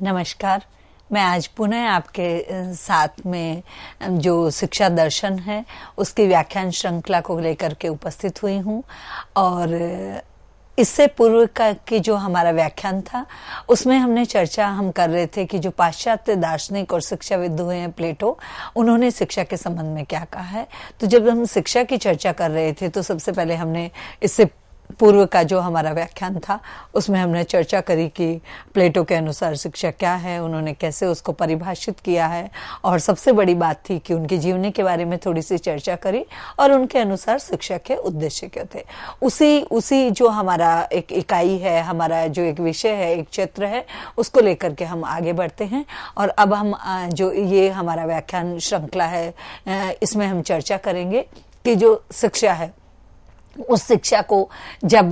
नमस्कार। मैं आज पुनः आपके साथ में जो शिक्षा दर्शन है उसकी व्याख्यान श्रृंखला को लेकर के उपस्थित हुई हूँ। और इससे पूर्व का कि जो हमारा व्याख्यान था उसमें हमने चर्चा हम कर रहे थे कि जो पाश्चात्य दार्शनिक और शिक्षाविद हुए हैं प्लेटो, उन्होंने शिक्षा के संबंध में क्या कहा है। तो जब हम शिक्षा की चर्चा कर रहे थे तो सबसे पहले हमने इससे पूर्व का जो हमारा व्याख्यान था उसमें हमने चर्चा करी कि प्लेटो के अनुसार शिक्षा क्या है, उन्होंने कैसे उसको परिभाषित किया है, और सबसे बड़ी बात थी कि उनकी जीवनी के बारे में थोड़ी सी चर्चा करी और उनके अनुसार शिक्षा के उद्देश्य क्या थे। उसी जो हमारा एक इकाई है, हमारा जो एक विषय है, एक क्षेत्र है, उसको लेकर के हम आगे बढ़ते हैं। और अब हम जो ये हमारा व्याख्यान श्रृंखला है इसमें हम चर्चा करेंगे कि जो शिक्षा है उस शिक्षा को जब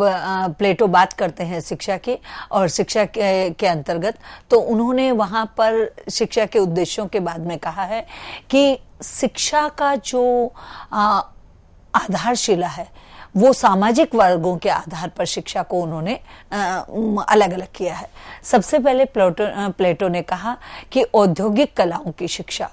प्लेटो बात करते हैं शिक्षा की और शिक्षा के अंतर्गत, तो उन्होंने वहां पर शिक्षा के उद्देश्यों के बाद में कहा है कि शिक्षा का जो आधारशिला है वो सामाजिक वर्गों के आधार पर शिक्षा को उन्होंने अलग अलग किया है। सबसे पहले प्लेटो ने कहा कि औद्योगिक कलाओं की शिक्षा,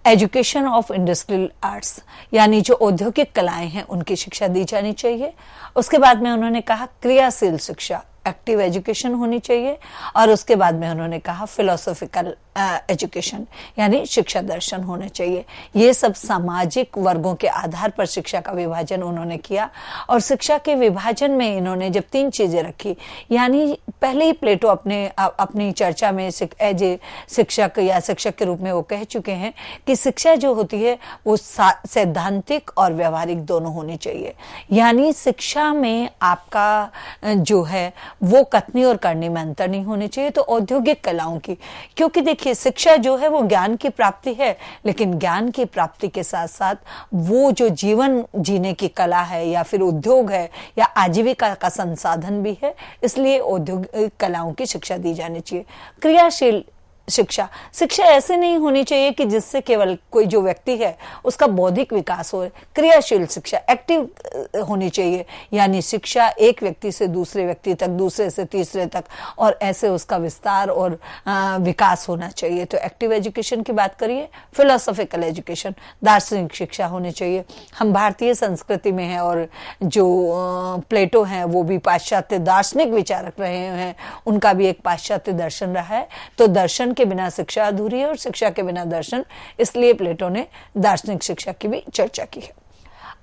एजुकेशन ऑफ इंडस्ट्रियल आर्ट्स, यानी जो औद्योगिक कलाएं हैं उनकी शिक्षा दी जानी चाहिए। उसके बाद में उन्होंने कहा क्रियाशील शिक्षा, एक्टिव एजुकेशन होनी चाहिए। और उसके बाद में उन्होंने कहा फिलोसॉफिकल एजुकेशन, यानी शिक्षा दर्शन होने चाहिए। ये सब सामाजिक वर्गों के आधार पर शिक्षा का विभाजन उन्होंने किया। और शिक्षा के विभाजन में इन्होंने जब तीन चीजें रखी, यानी पहले ही प्लेटो अपनी चर्चा में एज ए शिक्षक या शिक्षक के रूप में वो कह चुके हैं कि शिक्षा जो होती है वो सैद्धांतिक और व्यवहारिक दोनों होनी चाहिए। यानी शिक्षा में आपका जो है वो कथनी और करनी में अंतर नहीं होनी चाहिए। तो औद्योगिक कलाओं की, क्योंकि देखिए शिक्षा जो है वो ज्ञान की प्राप्ति है, लेकिन ज्ञान की प्राप्ति के साथ साथ वो जो जीवन जीने की कला है या फिर उद्योग है या आजीविका का संसाधन भी है, इसलिए औद्योगिक कलाओं की शिक्षा दी जानी चाहिए। क्रियाशील शिक्षा ऐसे नहीं होनी चाहिए कि जिससे केवल कोई जो व्यक्ति है उसका बौद्धिक विकास हो। क्रियाशील शिक्षा एक्टिव होनी चाहिए, यानी शिक्षा एक व्यक्ति से दूसरे व्यक्ति तक, दूसरे से तीसरे तक, और ऐसे उसका विस्तार और विकास होना चाहिए। तो एक्टिव एजुकेशन की बात करिए। फिलोसॉफिकल एजुकेशन, दार्शनिक शिक्षा होनी चाहिए। हम भारतीय संस्कृति में हैं और जो प्लेटो हैं वो भी पाश्चात्य दार्शनिक विचारक रहे हैं, उनका भी एक पाश्चात्य दर्शन रहा है। तो दर्शन के बिना शिक्षा अधूरी है और शिक्षा के बिना दर्शन, इसलिए प्लेटो ने दार्शनिक शिक्षा की भी चर्चा की है।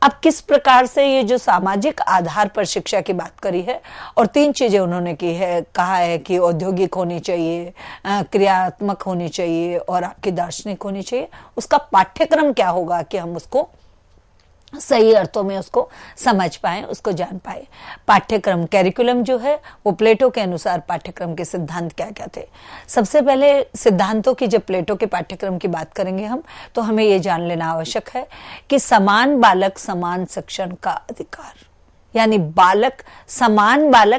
अब किस प्रकार से ये जो सामाजिक आधार पर शिक्षा की बात करी है और तीन चीजें उन्होंने की है, कहा है कि औद्योगिक होनी चाहिए, क्रियात्मक होनी चाहिए और आपकी दार्शनिक होनी चाहिए। उसका पाठ्यक्रम क्या होगा कि हम उसको सही अर्थों में उसको समझ पाए, उसको जान पाए। पाठ्यक्रम, कैरिकुलम जो है वो प्लेटो के अनुसार पाठ्यक्रम के सिद्धांत क्या क्या थे। सबसे पहले सिद्धांतों की जब प्लेटो के पाठ्यक्रम की बात करेंगे हम, तो हमें ये जान लेना आवश्यक है कि समान बालक समान शिक्षण का अधिकार, यानी बालक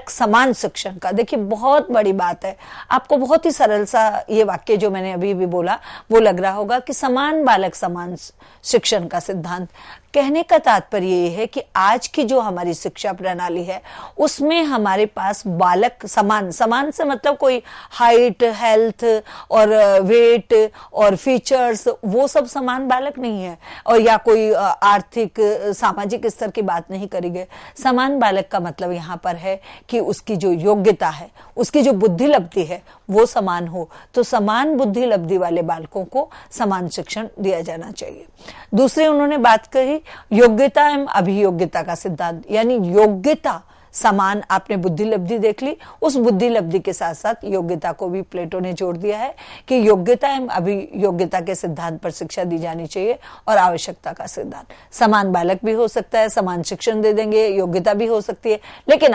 समान शिक्षण का। देखिए बहुत बड़ी बात है, आपको बहुत ही सरल सा ये वाक्य जो मैंने अभी भी बोला वो लग रहा होगा कि समान बालक समान शिक्षण का सिद्धांत। कहने का तात्पर्य ये है कि आज की जो हमारी शिक्षा प्रणाली है उसमें हमारे पास बालक समान से मतलब कोई हाइट, हेल्थ और वेट और फीचर्स वो सब समान बालक नहीं है, और या कोई आर्थिक सामाजिक स्तर की बात नहीं करी गई। समान बालक का मतलब यहाँ पर है कि उसकी जो योग्यता है, उसकी जो बुद्धि लब्धि है वो समान हो। तो समान बुद्धि लब्धि वाले बालकों को समान शिक्षण दिया जाना चाहिए। दूसरी उन्होंने बात कही योग्यता एवं अभियोग्यता का सिद्धांत, यानी योग्यता समान, आपने बुद्धि लब्धि देख ली, उस बुद्धि लब्धि के साथ साथ योग्यता को भी प्लेटो ने जोड़ दिया है कि योग्यता एवं अभियोग्यता के सिद्धांत पर शिक्षा दी जानी चाहिए। और आवश्यकता का सिद्धांत, समान बालक भी हो सकता है, समान शिक्षण दे देंगे, योग्यता भी हो सकती है, लेकिन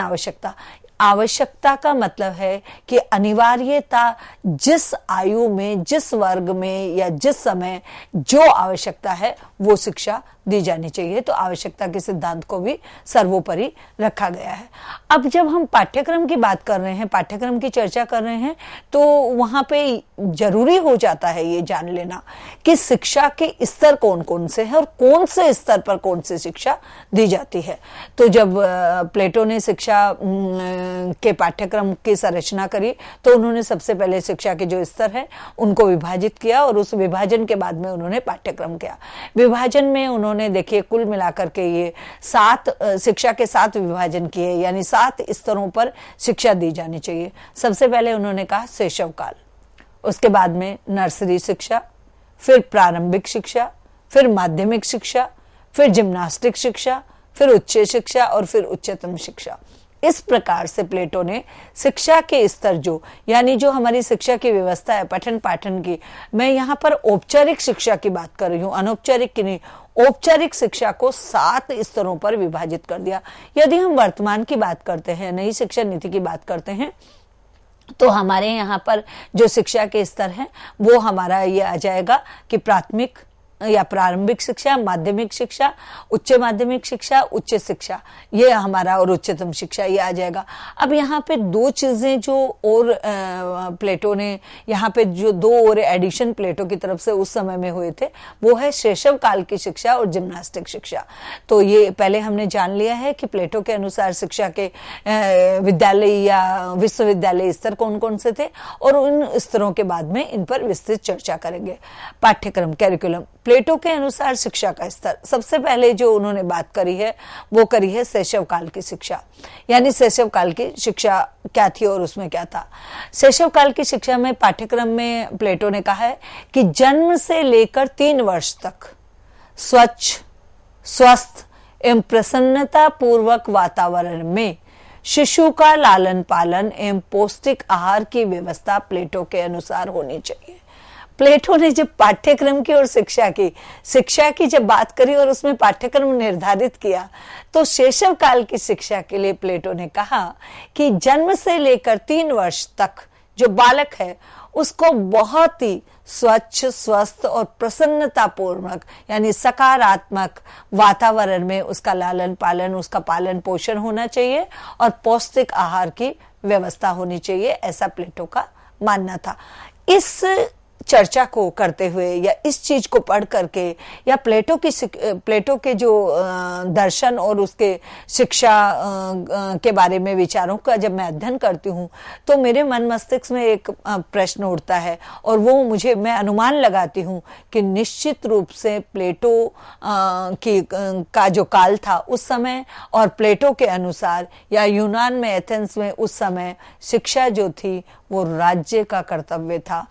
आवश्यकता का मतलब है कि अनिवार्यता, जिस आयु में, जिस वर्ग में या जिस समय जो आवश्यकता है वो शिक्षा दी जानी चाहिए। तो आवश्यकता के सिद्धांत को भी सर्वोपरि रखा गया है। अब जब हम पाठ्यक्रम की बात कर रहे हैं, पाठ्यक्रम की चर्चा कर रहे हैं, तो वहां पे जरूरी हो जाता है ये जान लेना कि शिक्षा के स्तर कौन कौन से हैं और कौन से स्तर पर कौन सी शिक्षा दी जाती है। तो जब प्लेटो ने शिक्षा के पाठ्यक्रम की संरचना करी, तो उन्होंने सबसे पहले शिक्षा के जो स्तर है उनको विभाजित किया और उस विभाजन के बाद में उन्होंने पाठ्यक्रम किया। विभाजन में उन्होंने देखिए कुल मिलाकर के ये 7 शिक्षा के 7 विभाजन किए, यानी 7 स्तरों पर शिक्षा दी जानी चाहिए। सबसे पहले उन्होंने कहा शैशव काल, उसके बाद में नर्सरी शिक्षा, फिर प्रारंभिक शिक्षा, फिर माध्यमिक शिक्षा, फिर जिम्नास्टिक शिक्षा, फिर उच्च शिक्षा और फिर उच्चतम शिक्षा। इस प्रकार से प्लेटो ने शिक्षा के स्तर जो, यानी जो हमारी शिक्षा की व्यवस्था है पठन पाठन की, मैं यहाँ पर औपचारिक शिक्षा की बात कर रही हूँ, अनौपचारिक की नहीं, औपचारिक शिक्षा को 7 स्तरों पर विभाजित कर दिया। यदि हम वर्तमान की बात करते हैं, नई शिक्षा नीति की बात करते हैं, तो हमारे यहाँ पर जो शिक्षा के स्तर हैं वो हमारा ये आ जाएगा कि प्राथमिक या प्रारंभिक शिक्षा, माध्यमिक शिक्षा, उच्च माध्यमिक शिक्षा, उच्च शिक्षा, ये हमारा, और उच्चतम शिक्षा ये आ जाएगा। अब यहाँ पे 2 चीजें जो और प्लेटो ने यहाँ पे जो 2 और एडिशन प्लेटो की तरफ से उस समय में हुए थे, वो है शैशव काल की शिक्षा और जिम्नास्टिक शिक्षा। तो ये पहले हमने जान लिया है कि प्लेटो के अनुसार शिक्षा के विद्यालय या विश्वविद्यालय स्तर कौन कौन से थे, और उन स्तरों के बाद में इन पर विस्तृत चर्चा करेंगे। पाठ्यक्रम, कैरिकुलम, प्लेटो के अनुसार शिक्षा का स्तर, सबसे पहले जो उन्होंने बात करी है वो करी है शैशव काल की शिक्षा, यानी शैशव काल की शिक्षा क्या थी और उसमें क्या था। शैशव काल की शिक्षा में पाठ्यक्रम में प्लेटो ने कहा है कि जन्म से लेकर 3 वर्ष तक स्वच्छ, स्वस्थ एवं प्रसन्नता पूर्वक वातावरण में शिशु का लालन पालन एवं पौष्टिक आहार की व्यवस्था प्लेटो के अनुसार होनी चाहिए। प्लेटो ने जब पाठ्यक्रम की और शिक्षा की जब बात करी और उसमें पाठ्यक्रम निर्धारित किया, तो शैशव काल की शिक्षा के लिए प्लेटो ने कहा कि जन्म से लेकर 3 वर्ष तक जो बालक है उसको बहुत ही स्वच्छ, स्वस्थ और प्रसन्नतापूर्वक, यानी सकारात्मक वातावरण में उसका लालन पालन, उसका पालन पोषण होना चाहिए और पौष्टिक आहार की व्यवस्था होनी चाहिए, ऐसा प्लेटो का मानना था। इस चर्चा को करते हुए या इस चीज को पढ़ करके या प्लेटो के जो दर्शन और उसके शिक्षा के बारे में विचारों का जब मैं अध्ययन करती हूँ, तो मेरे मन मस्तिष्क में एक प्रश्न उठता है और वो मैं अनुमान लगाती हूँ कि निश्चित रूप से प्लेटो का जो काल था उस समय और प्लेटो के अनुसार या यूनान में, एथेंस में उस समय शिक्षा जो थी वो राज्य का कर्तव्य था।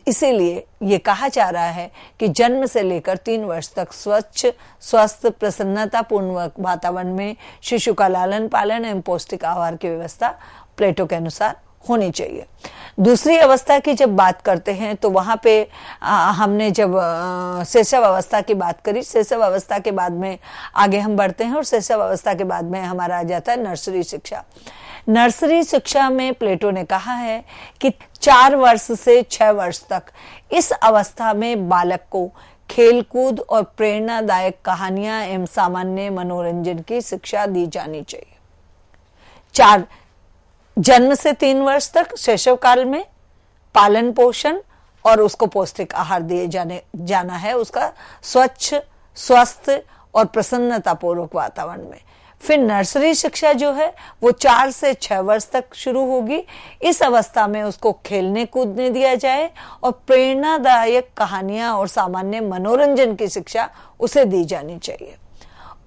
इसीलिए ये कहा जा रहा है कि जन्म से लेकर 3 वर्ष तक स्वच्छ, स्वस्थ, प्रसन्नतापूर्ण वातावरण में शिशु का लालन पालन एवं पौष्टिक आहार की व्यवस्था प्लेटो के अनुसार होनी चाहिए। दूसरी अवस्था की जब बात करते हैं तो वहां पे हमने जब शैशव अवस्था की बात करी, शैशव अवस्था के बाद में आगे हम बढ़ते हैं और शैशव अवस्था के बाद में हमारा आ जाता है नर्सरी शिक्षा। नर्सरी शिक्षा में प्लेटो ने कहा है कि 4 वर्ष से 6 वर्ष तक इस अवस्था में बालक को खेलकूद और प्रेरणादायक कहानियां एवं सामान्य मनोरंजन की शिक्षा दी जानी चाहिए। जन्म से 3 वर्ष तक शैशव काल में पालन पोषण और उसको पौष्टिक आहार दिए जाना है, उसका स्वच्छ, स्वस्थ और प्रसन्नतापूर्वक वातावरण में। फिर नर्सरी शिक्षा जो है वो 4 से 6 वर्ष तक शुरू होगी। इस अवस्था में उसको खेलने कूदने दिया जाए और प्रेरणादायक कहानियां और सामान्य मनोरंजन की शिक्षा उसे दी जानी चाहिए।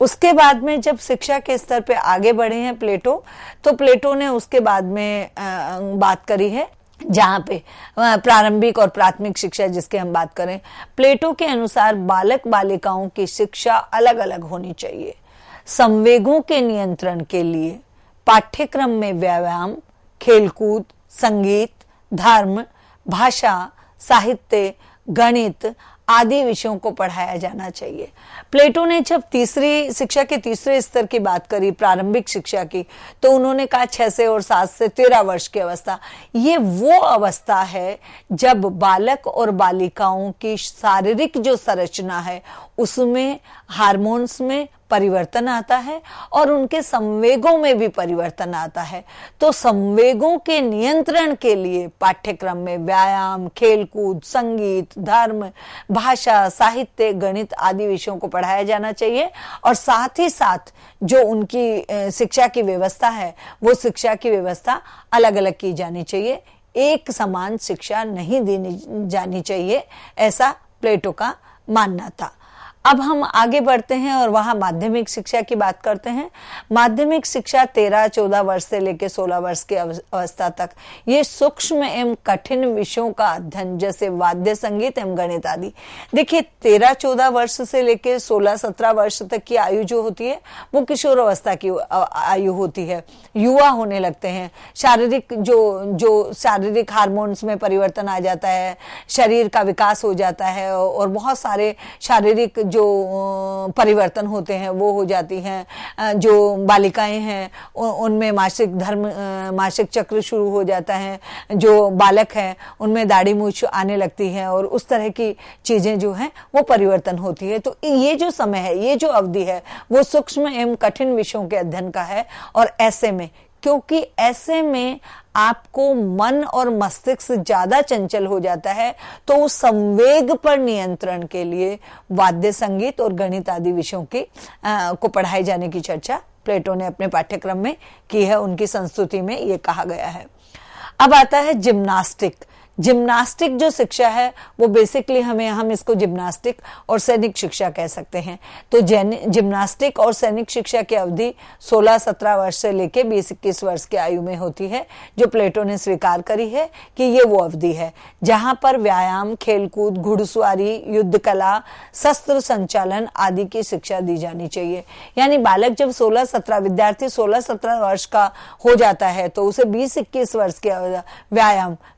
उसके बाद में जब शिक्षा के स्तर पे आगे बढ़े हैं प्लेटो, तो प्लेटो ने उसके बाद में बात करी है जहां पे प्रारंभिक और प्राथमिक शिक्षा जिसके हम बात करें, प्लेटो के अनुसार बालक बालिकाओं की शिक्षा अलग अलग होनी चाहिए। संवेगों के नियंत्रण के लिए पाठ्यक्रम में व्यायाम, खेलकूद, संगीत, धर्म, भाषा, साहित्य, गणित आदि विषयों को पढ़ाया जाना चाहिए। प्लेटो ने जब तीसरी शिक्षा के तीसरे स्तर की बात करी, प्रारंभिक शिक्षा की, तो उन्होंने कहा 6 से और 7 से 13 वर्ष की अवस्था, ये वो अवस्था है जब बालक और बालिकाओं की शारीरिक जो संरचना है उसमें हार्मोन्स में परिवर्तन आता है और उनके संवेगों में भी परिवर्तन आता है। तो संवेगों के नियंत्रण के लिए पाठ्यक्रम में व्यायाम, खेलकूद, संगीत, धर्म, भाषा, साहित्य, गणित आदि विषयों को पढ़ाया जाना चाहिए। और साथ ही साथ जो उनकी शिक्षा की व्यवस्था है वो शिक्षा की व्यवस्था अलग अलग की जानी चाहिए, एक समान शिक्षा नहीं दी जानी चाहिए, ऐसा प्लेटो का मानना था। अब हम आगे बढ़ते हैं और वहां माध्यमिक शिक्षा की बात करते हैं। माध्यमिक शिक्षा 13-14 वर्ष से लेकर 16 वर्ष की अवस्था तक ये सूक्ष्म एवं कठिन विषयों का अध्ययन जैसे वाद्य संगीत एवं गणित आदि। देखिए 13-14 वर्ष से लेकर 16-17 वर्ष तक की आयु जो होती है वो किशोर अवस्था की आयु होती है, युवा होने लगते हैं। शारीरिक जो शारीरिक हार्मोन्स में परिवर्तन आ जाता है, शरीर का विकास हो जाता है और बहुत सारे शारीरिक जो परिवर्तन होते हैं वो हो जाती हैं। जो बालिकाएं हैं उनमें मासिक चक्र शुरू हो जाता है, जो बालक हैं उनमें दाढ़ी मूछ आने लगती है और उस तरह की चीजें जो हैं वो परिवर्तन होती है। तो ये जो समय है, ये जो अवधि है वो सूक्ष्म एवं कठिन विषयों के अध्ययन का है। और क्योंकि ऐसे में आपको मन और मस्तिष्क ज्यादा चंचल हो जाता है, तो उस संवेग पर नियंत्रण के लिए वाद्य संगीत और गणित आदि विषयों को पढ़ाए जाने की चर्चा प्लेटो ने अपने पाठ्यक्रम में की है। उनकी संस्तुति में ये कहा गया है। अब आता है जिम्नास्टिक। जिम्नास्टिक जो शिक्षा है वो बेसिकली हम इसको जिम्नास्टिक और सैनिक शिक्षा कह सकते हैं। तो जिम्नास्टिक और सैनिक शिक्षा की अवधि 16-17 वर्ष से लेके 20-21 वर्ष की आयु में होती है, जो प्लेटो ने स्वीकार करी है कि ये वो अवधि है जहां पर व्यायाम, खेलकूद, घुड़सवारी, युद्ध कला, शस्त्र संचालन आदि की शिक्षा दी जानी चाहिए। यानी बालक जब 16-17 16-17 वर्ष का हो जाता है तो उसे 20-21 वर्ष के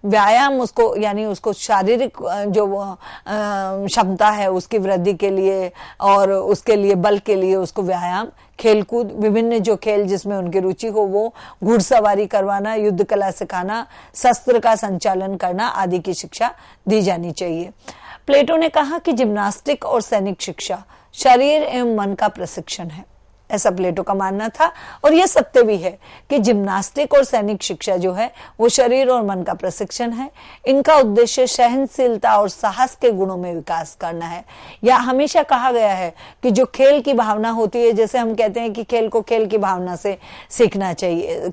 व्यायाम उसको यानी उसको शारीरिक जो क्षमता है उसकी वृद्धि के लिए और उसके लिए बल के लिए उसको व्यायाम, खेलकूद, विभिन्न जो खेल जिसमें उनकी रुचि हो वो, घुड़सवारी करवाना, युद्ध कला सिखाना, शस्त्र का संचालन करना आदि की शिक्षा दी जानी चाहिए। प्लेटो ने कहा कि जिम्नास्टिक और सैनिक शिक्षा शरीर एवं मन का प्रशिक्षण है, ऐसा प्लेटो का मानना था। और यह सत्य भी है कि जिम्नास्टिक और सैनिक शिक्षा जो है वो शरीर और मन का प्रशिक्षण है। इनका उद्देश्य सहनशीलता और साहस के गुणों में विकास करना है। या हमेशा कहा गया है कि जो खेल की भावना होती है, जैसे हम कहते हैं कि खेल को खेल की भावना से सीखना चाहिए,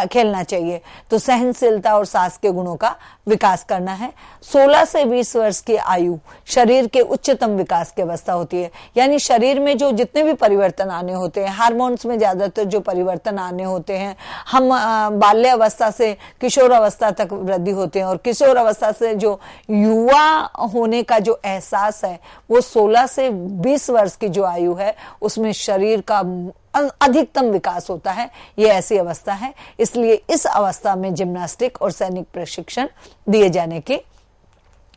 खेलना चाहिए, तो सहनशीलता और साहस के गुणों का विकास करना है। 16 से 20 वर्ष की आयु शरीर के उच्चतम विकास की अवस्था होती है। यानी शरीर में जो जितने भी परिवर्तन आने होते हैं, हार्मोन्स में ज्यादातर जो परिवर्तन आने होते हैं, हम बाल्य अवस्था से किशोर अवस्था तक वृद्धि होते हैं और किशोर अवस्था से जो युवा होने का जो एहसास है वो 16 से 20 वर्ष की जो आयु है उसमें शरीर का अधिकतम विकास होता है। ये ऐसी अवस्था है, इसलिए इस अवस्था में जिम्नास्टिक और सैनिक प्रशिक्षण दिए जाने की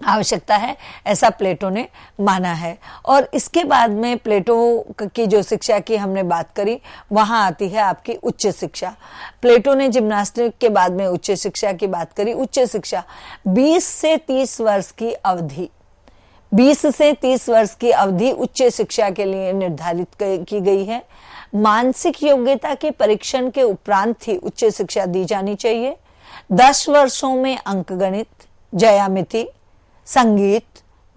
आवश्यकता है, ऐसा प्लेटो ने माना है। और इसके बाद में प्लेटो की जो शिक्षा की हमने बात करी, वहां आती है आपकी उच्च शिक्षा। प्लेटो ने जिम्नास्टिक के बाद में उच्च शिक्षा की बात करी। उच्च शिक्षा 20 से 30 वर्ष की अवधि, 20 से 30 वर्ष की अवधि उच्च शिक्षा के लिए निर्धारित की गई है। मानसिक योग्यता के परीक्षण के उपरांत ही उच्च शिक्षा दी जानी चाहिए। 10 वर्षों में अंकगणित, ज्यामिति, संगीत,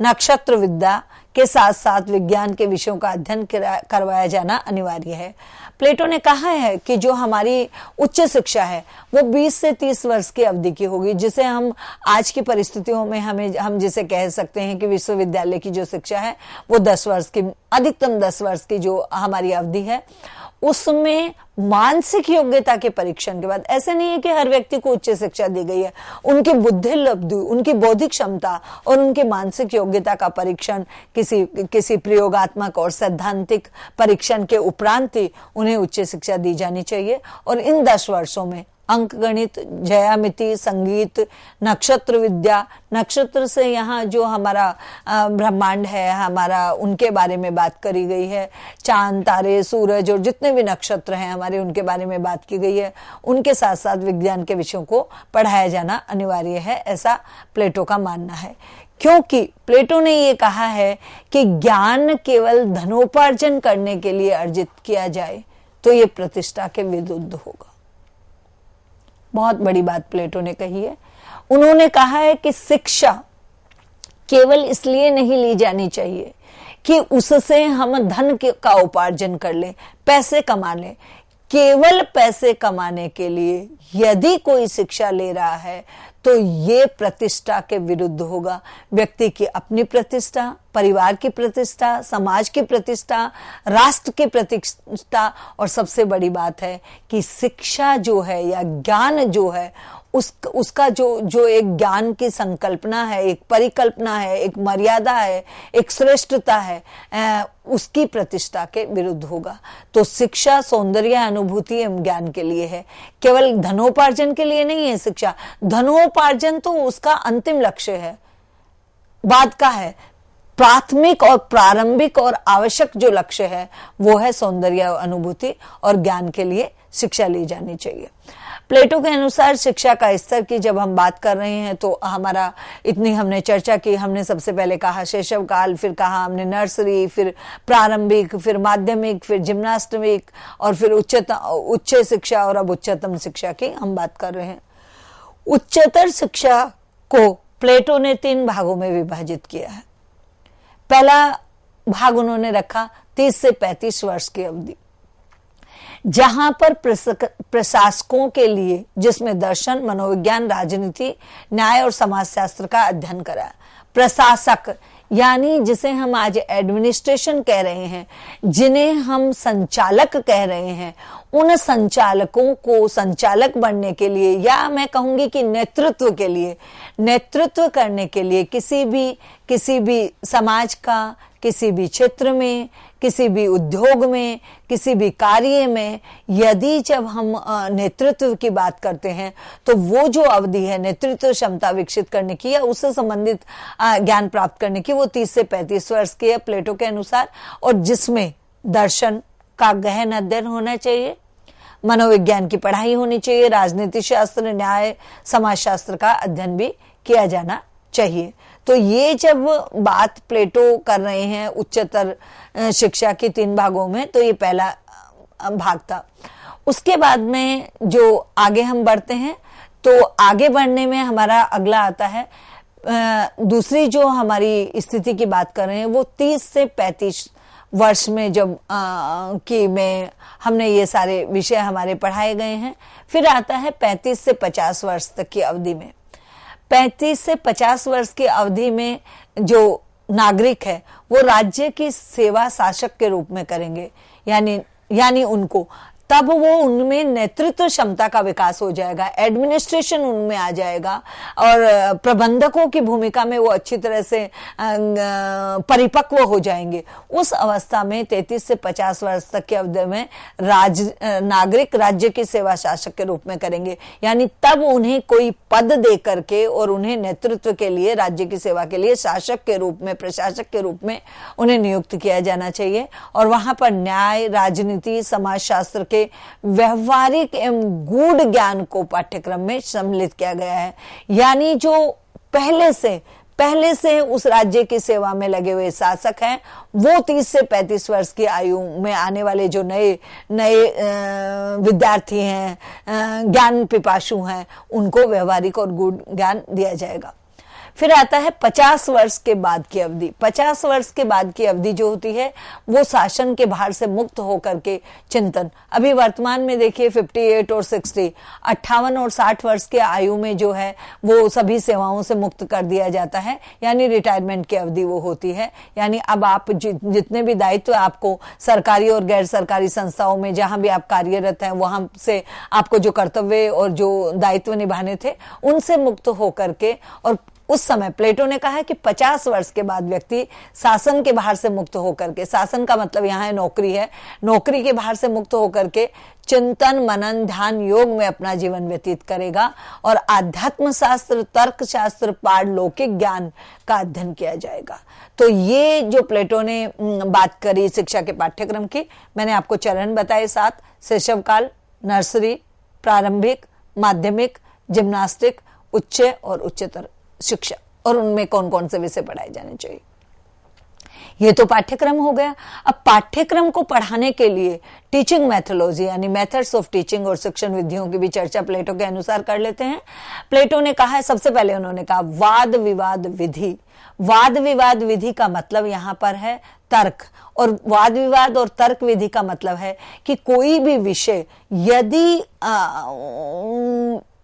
नक्षत्र विद्या के साथ साथ विज्ञान के विषयों का अध्ययन करवाया जाना अनिवार्य है। प्लेटो ने कहा है कि जो हमारी उच्च शिक्षा है वो 20 से 30 वर्ष की अवधि की होगी, जिसे हम आज की परिस्थितियों में हम जिसे कह सकते हैं कि विश्वविद्यालय की जो शिक्षा है वो 10 वर्ष की, अधिकतम 10 वर्ष की जो हमारी अवधि है, उसमें मानसिक योग्यता के परीक्षण के बाद, ऐसे नहीं है कि हर व्यक्ति को उच्च शिक्षा दी गई है, उनकी बुद्धि लब्धि, उनकी बौद्धिक क्षमता और उनकी मानसिक योग्यता का परीक्षण किसी प्रयोगात्मक और सैद्धांतिक परीक्षण के उपरांत ही उन्हें उच्च शिक्षा दी जानी चाहिए। और इन 10 वर्षों में अंकगणित, ज्यामिति, संगीत, नक्षत्र विद्या, नक्षत्र से यहाँ जो हमारा ब्रह्मांड है हमारा, उनके बारे में बात करी गई है। चांद, तारे, सूरज और जितने भी नक्षत्र हैं हमारे, उनके बारे में बात की गई है। उनके साथ साथ विज्ञान के विषयों को पढ़ाया जाना अनिवार्य है, ऐसा प्लेटो का मानना है। क्योंकि प्लेटो ने ये कहा है कि ज्ञान केवल धनोपार्जन करने के लिए अर्जित किया जाए तो ये प्रतिष्ठा के विरुद्ध होगा। बहुत बड़ी बात प्लेटो ने कही है। उन्होंने कहा है कि शिक्षा केवल इसलिए नहीं ली जानी चाहिए कि उससे हम धन का उपार्जन कर लें, पैसे कमा लें। केवल पैसे कमाने के लिए यदि कोई शिक्षा ले रहा है तो ये प्रतिष्ठा के विरुद्ध होगा। व्यक्ति की अपनी प्रतिष्ठा, परिवार की प्रतिष्ठा, समाज की प्रतिष्ठा, राष्ट्र की प्रतिष्ठा, और सबसे बड़ी बात है कि शिक्षा जो है या ज्ञान जो है उसका जो एक ज्ञान की संकल्पना है, एक परिकल्पना है, एक मर्यादा है, एक श्रेष्ठता है, उसकी प्रतिष्ठा के विरुद्ध होगा। तो शिक्षा सौंदर्य अनुभूति एवं ज्ञान के लिए है, केवल धनोपार्जन के लिए नहीं है शिक्षा। धनोपार्जन तो उसका अंतिम लक्ष्य है, बाद का है। प्राथमिक और प्रारंभिक और आवश्यक जो लक्ष्य है वो है सौंदर्य अनुभूति और ज्ञान के लिए शिक्षा ली जानी चाहिए। प्लेटो के अनुसार शिक्षा का स्तर की जब हम बात कर रहे हैं तो हमारा इतनी हमने चर्चा की। हमने सबसे पहले कहा शैशव काल, फिर कहा हमने नर्सरी, फिर प्रारंभिक, फिर माध्यमिक, फिर जिम्नास्टिक, और फिर उच्च शिक्षा, और अब उच्चतम शिक्षा की हम बात कर रहे हैं। उच्चतर शिक्षा को प्लेटो ने 3 भागों में विभाजित किया है। पहला भाग उन्होंने रखा 30 से 35 वर्ष की अवधि, जहां पर प्रशासकों के लिए, जिसमें दर्शन, मनोविज्ञान, राजनीति, न्याय और समाजशास्त्र का अध्ययन करा। प्रशासक यानी जिसे हम आज एडमिनिस्ट्रेशन कह रहे हैं, जिन्हें हम संचालक कह रहे हैं, उन संचालकों को संचालक बनने के लिए, या मैं कहूंगी कि नेतृत्व के लिए, नेतृत्व करने के लिए किसी भी समाज का, किसी भी क्षेत्र में, किसी भी उद्योग में, किसी भी कार्य में, यदि जब हम नेतृत्व की बात करते हैं तो वो जो अवधि है नेतृत्व क्षमता विकसित करने की या उससे संबंधित ज्ञान प्राप्त करने की, वो 30 से 35 वर्ष की है प्लेटो के अनुसार, और जिसमें दर्शन का गहन अध्ययन होना चाहिए, मनोविज्ञान की पढ़ाई होनी चाहिए, राजनीति शास्त्र, न्याय, समाजशास्त्र का अध्ययन भी किया जाना चाहिए। तो ये जब बात प्लेटो कर रहे हैं उच्चतर शिक्षा के 3 भागों में, तो ये पहला भाग था। उसके बाद में जो आगे हम बढ़ते हैं, तो आगे बढ़ने में हमारा अगला आता है दूसरी जो हमारी स्थिति की बात कर रहे हैं, वो 30 से 35 वर्ष में जब कि में हमने ये सारे विषय हमारे पढ़ाए गए हैं। फिर आता है 35 से 50 वर्ष तक की अवधि में। 35 से 50 वर्ष की अवधि में जो नागरिक है वो राज्य की सेवा शासक के रूप में करेंगे, यानी उनको तब वो उनमें नेतृत्व क्षमता का विकास हो जाएगा, एडमिनिस्ट्रेशन उनमें आ जाएगा, और प्रबंधकों की भूमिका में वो अच्छी तरह से परिपक्व हो जाएंगे। उस अवस्था में 33 से 50 वर्ष तक की अवधि में नागरिक राज्य की सेवा शासक के रूप में करेंगे, यानी तब उन्हें कोई पद दे करके और उन्हें नेतृत्व के लिए, राज्य की सेवा के लिए शासक के रूप में, प्रशासक के रूप में उन्हें नियुक्त किया जाना चाहिए। और वहां पर न्याय, राजनीति, समाजशास्त्र के व्यवहारिक एवं गूढ़ ज्ञान को पाठ्यक्रम में सम्मिलित किया गया है, यानी जो पहले से उस राज्य की सेवा में लगे हुए शासक हैं, वो 30 से 35 वर्ष की आयु में आने वाले जो नए विद्यार्थी हैं, ज्ञान पिपासु हैं, उनको व्यवहारिक और गूढ़ ज्ञान दिया जाएगा। फिर आता है 50 वर्ष के बाद की अवधि। 50 वर्ष के बाद की अवधि जो होती है वो शासन के भार से मुक्त होकर के चिंतन। अभी वर्तमान में देखिए 58 और 60, 58 और 60 वर्ष के आयु में जो है वो सभी सेवाओं से मुक्त कर दिया जाता है, यानी रिटायरमेंट की अवधि वो होती है। यानी अब आप जितने भी दायित्व आपको सरकारी और गैर सरकारी संस्थाओं में जहां भी आप कार्यरत हैं, वहां से आपको जो कर्तव्य और जो दायित्व निभाने थे उनसे मुक्त होकर के, और उस समय प्लेटो ने कहा कि 50 वर्ष के बाद व्यक्ति शासन के भार से मुक्त होकर के, शासन का मतलब यहाँ है नौकरी है, नौकरी के भार से मुक्त होकर के चिंतन, मनन, ध्यान, योग में अपना जीवन व्यतीत करेगा और आध्यात्म शास्त्र, तर्क शास्त्र, पारलौकिक ज्ञान का अध्ययन किया जाएगा। तो ये जो प्लेटो ने बात करी शिक्षा के पाठ्यक्रम की, मैंने आपको चरण बताए 7: शैशव काल, नर्सरी, प्रारंभिक, माध्यमिक, जिम्नास्टिक, उच्च और उच्चतर शिक्षा। और उनमें कौन कौन से विषय पढ़ाए जाने चाहिए। ये तो पाठ्यक्रम हो गया। अब पाठ्यक्रम को पढ़ाने के लिए टीचिंग मैथोलॉजी यानी मेथड्स ऑफ टीचिंग और शिक्षण विधियों की भी चर्चा प्लेटो के अनुसार कर लेते हैं। प्लेटो ने कहा है, सबसे पहले उन्होंने कहा वाद विवाद विधि। वाद विवाद विधि का मतलब यहां पर है तर्क, और वाद विवाद और तर्क विधि का मतलब है कि कोई भी विषय यदि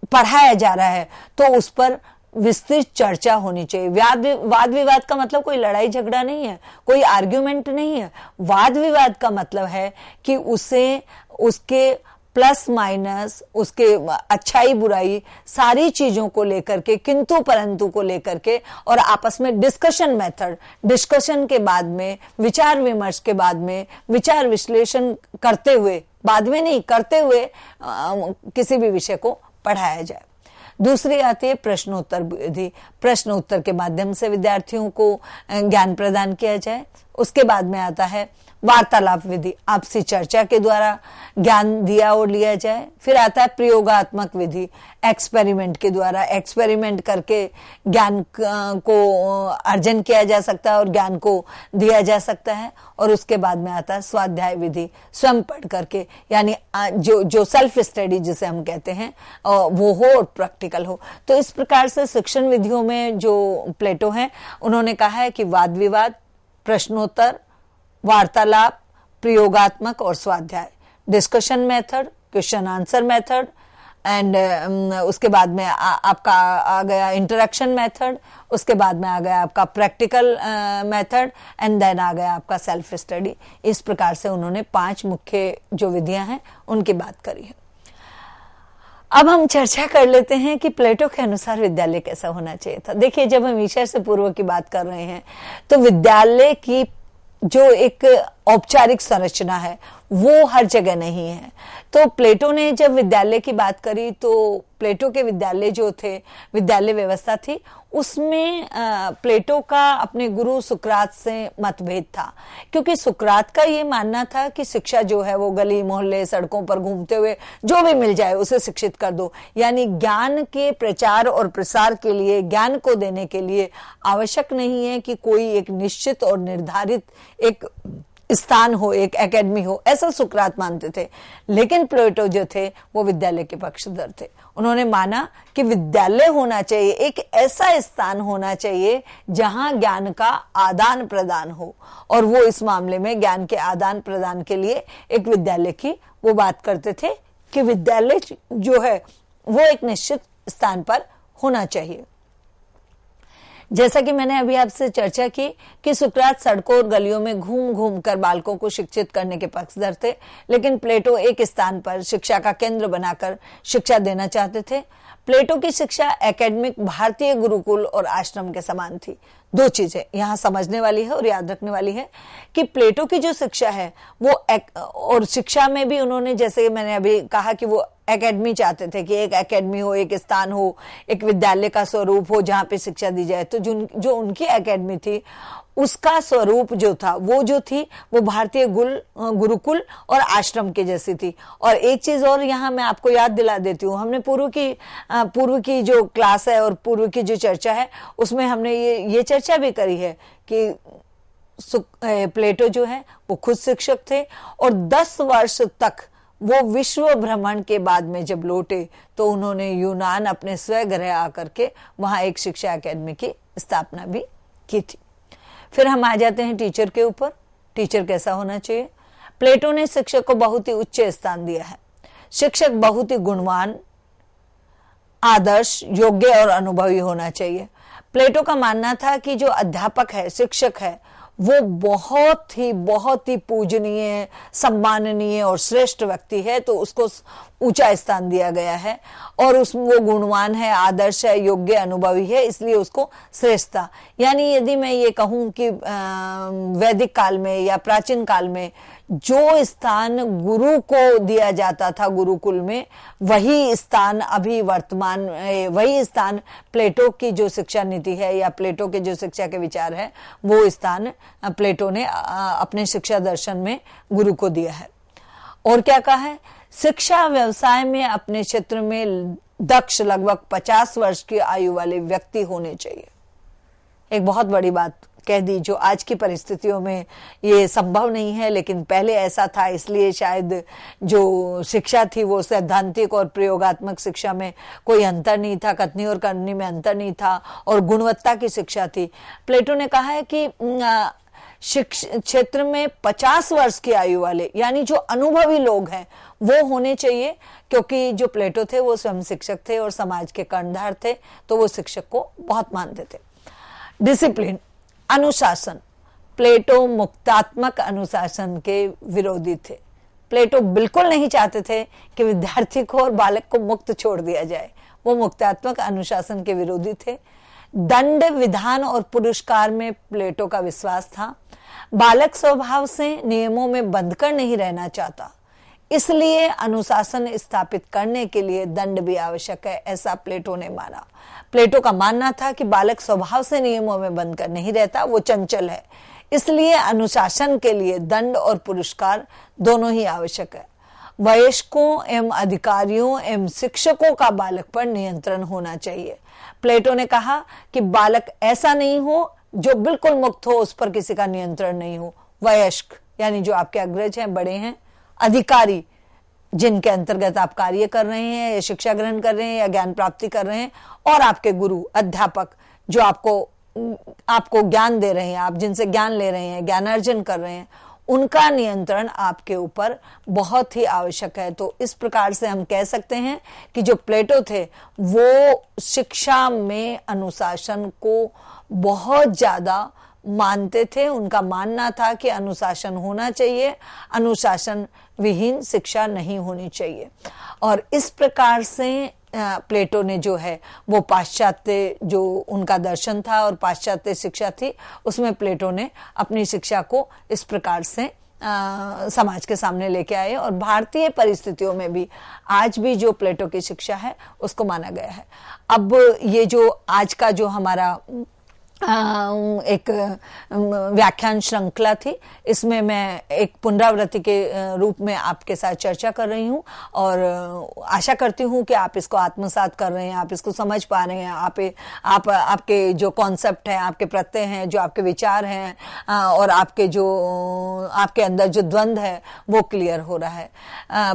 पढ़ाया जा रहा है तो उस पर विस्तृत चर्चा होनी चाहिए। वाद विवाद का मतलब कोई लड़ाई झगड़ा नहीं है, कोई आर्ग्यूमेंट नहीं है। वाद विवाद का मतलब है कि उसे उसके प्लस माइनस, उसके अच्छाई बुराई सारी चीजों को लेकर के, किंतु परंतु को लेकर के, और आपस में डिस्कशन मेथड, डिस्कशन के बाद में, विचार विमर्श के बाद में, विचार विश्लेषण करते हुए, बाद में नहीं करते हुए किसी भी विषय को पढ़ाया जाए। दूसरी आती है प्रश्नोत्तर विधि। प्रश्न उत्तर के माध्यम से विद्यार्थियों को ज्ञान प्रदान किया जाए। उसके बाद में आता है वार्तालाप विधि, आपसी चर्चा के द्वारा ज्ञान दिया और लिया जाए। फिर आता है प्रयोगात्मक विधि, एक्सपेरिमेंट के द्वारा, एक्सपेरिमेंट करके ज्ञान को अर्जन किया जा सकता है और ज्ञान को दिया जा सकता है। और उसके बाद में आता है स्वाध्याय विधि, स्वयं पढ़ करके, यानी जो सेल्फ स्टडी जिसे हम कहते हैं वो हो और प्रैक्टिकल हो। तो इस प्रकार से शिक्षण विधियों में जो प्लेटो हैं उन्होंने कहा है कि वाद विवाद, प्रश्नोत्तर, वार्तालाप, प्रयोगात्मक और स्वाध्याय, discussion method, question answer method, and उसके बाद में आपका आ गया इंटरेक्शन मेथड, उसके बाद में आ गया आपका प्रैक्टिकल मेथड, एंड देन आ गया आपका सेल्फ स्टडी। इस प्रकार से उन्होंने 5 मुख्य जो विधियां हैं उनकी बात करी है। अब हम चर्चा कर लेते हैं कि प्लेटो के अनुसार विद्यालय कैसा होना चाहिए था। देखिए, जब हम ईश्वर से पूर्व की बात कर रहे हैं तो विद्यालय की जो एक औपचारिक संरचना है वो हर जगह नहीं है। तो प्लेटो ने जब विद्यालय की बात करी तो प्लेटो के विद्यालय जो थे, विद्यालय व्यवस्था थी, उसमें प्लेटो का अपने गुरु सुकरात से मतभेद था, क्योंकि सुकरात का ये मानना था कि शिक्षा जो है वो गली मोहल्ले सड़कों पर घूमते हुए जो भी मिल जाए उसे शिक्षित कर दो। यानी ज्ञान के प्रचार और प्रसार के लिए, ज्ञान को देने के लिए आवश्यक नहीं है कि कोई एक निश्चित और निर्धारित एक स्थान हो, एक एकेडमी हो, ऐसा सुकरात मानते थे। लेकिन प्लेटो जो थे वो विद्यालय के पक्षधर थे। उन्होंने माना कि विद्यालय होना चाहिए, एक ऐसा स्थान होना चाहिए जहां ज्ञान का आदान प्रदान हो, और वो इस मामले में ज्ञान के आदान प्रदान के लिए एक विद्यालय की वो बात करते थे कि विद्यालय जो है वो एक निश्चित स्थान पर होना चाहिए। जैसा कि मैंने अभी आपसे चर्चा की कि सुकरात सड़कों और गलियों में घूम घूम कर बालकों को शिक्षित करने के पक्षधर थे, लेकिन प्लेटो एक स्थान पर शिक्षा का केंद्र बनाकर शिक्षा देना चाहते थे। प्लेटो की शिक्षा एकेडमिक भारतीय गुरुकुल और आश्रम के समान थी। 2 चीजें यहाँ समझने वाली है और याद रखने वाली है कि प्लेटो की जो शिक्षा है वो और शिक्षा में भी उन्होंने, जैसे मैंने अभी कहा कि वो एकेडमी चाहते थे कि एक एकेडमी हो, एक स्थान हो, एक विद्यालय का स्वरूप हो जहां पे शिक्षा दी जाए। तो जो उनकी एकेडमी थी उसका स्वरूप जो था वो भारतीय गुरुकुल और आश्रम के जैसी थी। और एक चीज और यहाँ मैं आपको याद दिला देती हूँ, हमने पूर्व की जो क्लास है और पूर्व की जो चर्चा है उसमें हमने ये चर्चा भी करी है कि प्लेटो जो है वो खुद शिक्षक थे और 10 वर्ष तक वो विश्व भ्रमण के बाद में जब लौटे तो उन्होंने यूनान अपने स्वगृह आकर के वहां एक शिक्षा एकेडमी की स्थापना भी की थी। फिर हम आ जाते हैं टीचर के ऊपर। टीचर कैसा होना चाहिए? प्लेटो ने शिक्षक को बहुत ही उच्च स्थान दिया है। शिक्षक बहुत ही गुणवान, आदर्श, योग्य और अनुभवी होना चाहिए। प्लेटो का मानना था कि जो अध्यापक है, शिक्षक है, वो बहुत ही पूजनीय, सम्माननीय और श्रेष्ठ व्यक्ति है, तो उसको ऊंचा स्थान दिया गया है। और वो गुणवान है, आदर्श है, योग्य, अनुभवी है, इसलिए उसको श्रेष्ठता। यानी यदि मैं ये कहूं कि वैदिक काल में या प्राचीन काल में जो स्थान गुरु को दिया जाता था गुरुकुल में, वही स्थान अभी वर्तमान, वही स्थान प्लेटो की जो शिक्षा नीति है या प्लेटो के जो शिक्षा के विचार है वो स्थान प्लेटो ने अपने शिक्षा दर्शन में गुरु को दिया है। और क्या कहा है? शिक्षा व्यवसाय में अपने क्षेत्र में दक्ष लगभग 50 वर्ष की आयु वाले व्यक्ति होने चाहिए। एक बहुत बड़ी बात कह दी जो आज की परिस्थितियों में ये संभव नहीं है, लेकिन पहले ऐसा था, इसलिए शायद जो शिक्षा थी वो सैद्धांतिक और प्रयोगात्मक शिक्षा में कोई अंतर नहीं था, कथनी और करनी में अंतर नहीं था, और गुणवत्ता की शिक्षा थी। प्लेटो ने कहा है कि शिक्षा क्षेत्र में 50 वर्ष की आयु वाले, यानी जो अनुभवी लोग हैं, वो होने चाहिए, क्योंकि जो प्लेटो थे वो स्वयं शिक्षक थे और समाज के कर्णधार थे, तो वो शिक्षक को बहुत मानते थे। डिसिप्लिन, अनुशासन। प्लेटो मुक्तात्मक अनुशासन के विरोधी थे। प्लेटो बिल्कुल नहीं चाहते थे कि विद्यार्थी को और बालक को मुक्त छोड़ दिया जाए। वो मुक्तात्मक अनुशासन के विरोधी थे। दंड, विधान और पुरस्कार में प्लेटो का विश्वास था। बालक स्वभाव से नियमों में बंधकर नहीं रहना चाहता, इसलिए अनुशासन स्थापित करने के लिए दंड भी आवश्यक है, ऐसा प्लेटो ने माना। प्लेटो का मानना था कि बालक स्वभाव से नियमों में बंधकर नहीं रहता, वो चंचल है, इसलिए अनुशासन के लिए दंड और पुरस्कार दोनों ही आवश्यक है। वयस्कों एवं अधिकारियों एवं शिक्षकों का बालक पर नियंत्रण होना चाहिए। प्लेटो ने कहा कि बालक ऐसा नहीं हो जो बिल्कुल मुक्त हो, उस पर किसी का नियंत्रण नहीं हो। वयस्क यानी जो आपके अग्रज हैं, बड़े हैं। अधिकारी, जिनके अंतर्गत आप कार्य कर रहे हैं या शिक्षा ग्रहण कर रहे हैं या ज्ञान प्राप्ति कर रहे हैं, और आपके गुरु, अध्यापक, जो आपको ज्ञान दे रहे हैं, आप जिनसे ज्ञान ले रहे हैं, ज्ञान अर्जन कर रहे हैं, उनका नियंत्रण आपके ऊपर बहुत ही आवश्यक है। तो इस प्रकार से हम कह सकते हैं कि जो प्लेटो थे वो शिक्षा में अनुशासन को बहुत ज्यादा मानते थे। उनका मानना था कि अनुशासन होना चाहिए, अनुशासन विहीन शिक्षा नहीं होनी चाहिए। और इस प्रकार से प्लेटो ने जो है वो पाश्चात्य, जो उनका दर्शन था और पाश्चात्य शिक्षा थी, उसमें प्लेटो ने अपनी शिक्षा को इस प्रकार से समाज के सामने लेके आए, और भारतीय परिस्थितियों में भी आज भी जो प्लेटो की शिक्षा है उसको माना गया है। अब ये जो आज का जो हमारा एक व्याख्यान श्रृंखला थी, इसमें मैं एक पुनरावृत्ति के रूप में आपके साथ चर्चा कर रही हूँ, और आशा करती हूँ कि आप इसको आत्मसात कर रहे हैं, आप इसको समझ पा रहे हैं, आपके जो कॉन्सेप्ट है, आपके प्रत्यय हैं, जो आपके विचार हैं, और आपके अंदर जो द्वंद्व है वो क्लियर हो रहा है।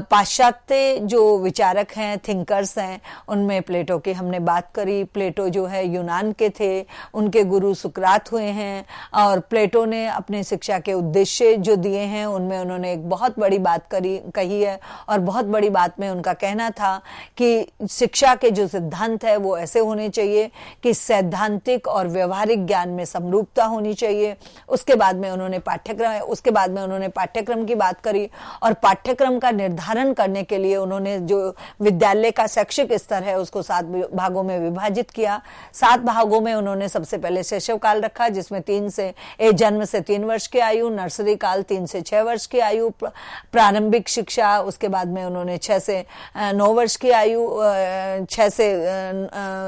पाश्चात्य जो विचारक हैं, थिंकर्स हैं, उनमें प्लेटो की हमने बात करी। प्लेटो जो है यूनान के थे, उनके गुरु सुकरात हुए हैं, और प्लेटो ने अपने शिक्षा के उद्देश्य जो दिए हैं उनमें उन्होंने एक बहुत बड़ी बात कही है, और बहुत बड़ी बात में उनका कहना था कि शिक्षा के जो सिद्धांत है वो ऐसे होने चाहिए कि सैद्धांतिक और व्यवहारिक ज्ञान में समरूपता होनी चाहिए। उसके बाद में उन्होंने पाठ्यक्रम की बात करी, और पाठ्यक्रम का निर्धारण करने के लिए उन्होंने जो विद्यालय का शैक्षिक स्तर है उसको 7 भागों में विभाजित किया। 7 भागों में उन्होंने सबसे पहले शैशव काल रखा, जिसमें जन्म से 3 वर्ष की आयु, नर्सरी काल 3 से 6 वर्ष की आयु, प्रारंभिक शिक्षा, उसके बाद में उन्होंने 6 से 9 वर्ष की आयु, 6 से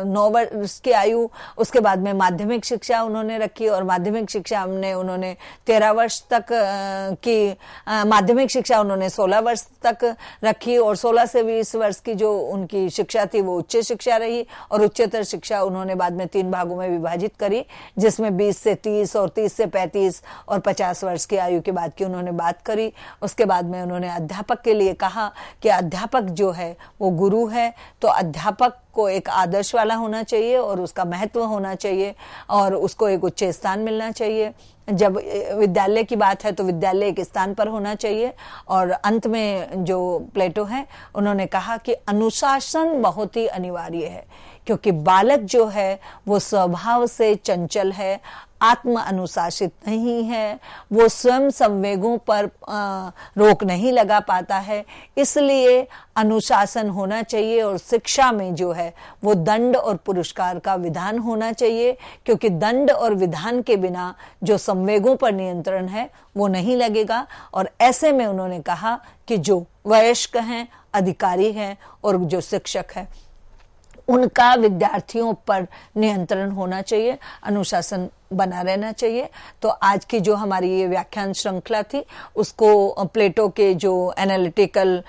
9 वर्ष की आयु, उसके बाद में माध्यमिक शिक्षा उन्होंने रखी, और माध्यमिक शिक्षा उन्होंने 13 वर्ष तक की माध्यमिक शिक्षा उन्होंने 16 वर्ष तक रखी, और 16 से 20 वर्ष की जो उनकी शिक्षा थी वो उच्च शिक्षा रही, और उच्चतर शिक्षा उन्होंने बाद में 3 भागों में विभाजित करी, जिसमें 20 से 30 और 30 से 35 और 50 वर्ष की आयु के बाद की उन्होंने बात करी। उसके बाद में उन्होंने अध्यापक के लिए कहा कि अध्यापक जो है वो गुरु है, तो अध्यापक को एक आदर्श वाला होना चाहिए और उसका महत्व होना चाहिए, और उसको एक उच्च स्थान मिलना चाहिए। जब विद्यालय की बात है तो विद्यालय एक स्थान पर होना चाहिए। और अंत में जो प्लेटो है उन्होंने कहा कि अनुशासन बहुत ही अनिवार्य है, क्योंकि बालक जो है वो स्वभाव से चंचल है, आत्म अनुशासित नहीं है, वो स्वयं संवेगों पर रोक नहीं लगा पाता है, इसलिए अनुशासन होना चाहिए। और शिक्षा में जो है वो दंड और पुरस्कार का विधान होना चाहिए, क्योंकि दंड और विधान के बिना जो संवेगों पर नियंत्रण है वो नहीं लगेगा। और ऐसे में उन्होंने कहा कि जो वयस्क हैं, अधिकारी हैं और जो शिक्षक हैं, उनका विद्यार्थियों पर नियंत्रण होना चाहिए, अनुशासन बना रहना चाहिए। तो आज की जो हमारी ये व्याख्यान श्रृंखला थी उसको प्लेटो के जो analytical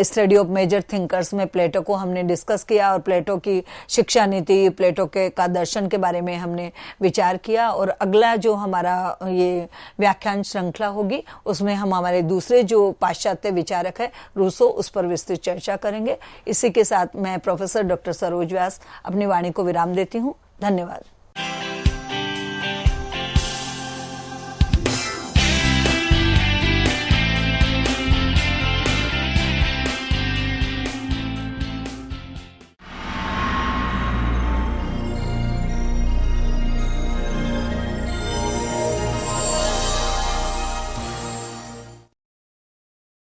study of major thinkers में प्लेटो को हमने डिस्कस किया और प्लेटो की शिक्षा नीति, प्लेटो के का दर्शन के बारे में हमने विचार किया। और अगला जो हमारा ये व्याख्यान श्रृंखला होगी उसमें हम हमारे दूसरे जो पाश्चात्य विचारक है रूसो, उस पर विस्तृत चर्चा करेंगे। इसी के साथ मैं प्रोफेसर डॉक्टर सरोज व्यास अपनी वाणी को विराम देती हूँ। धन्यवाद।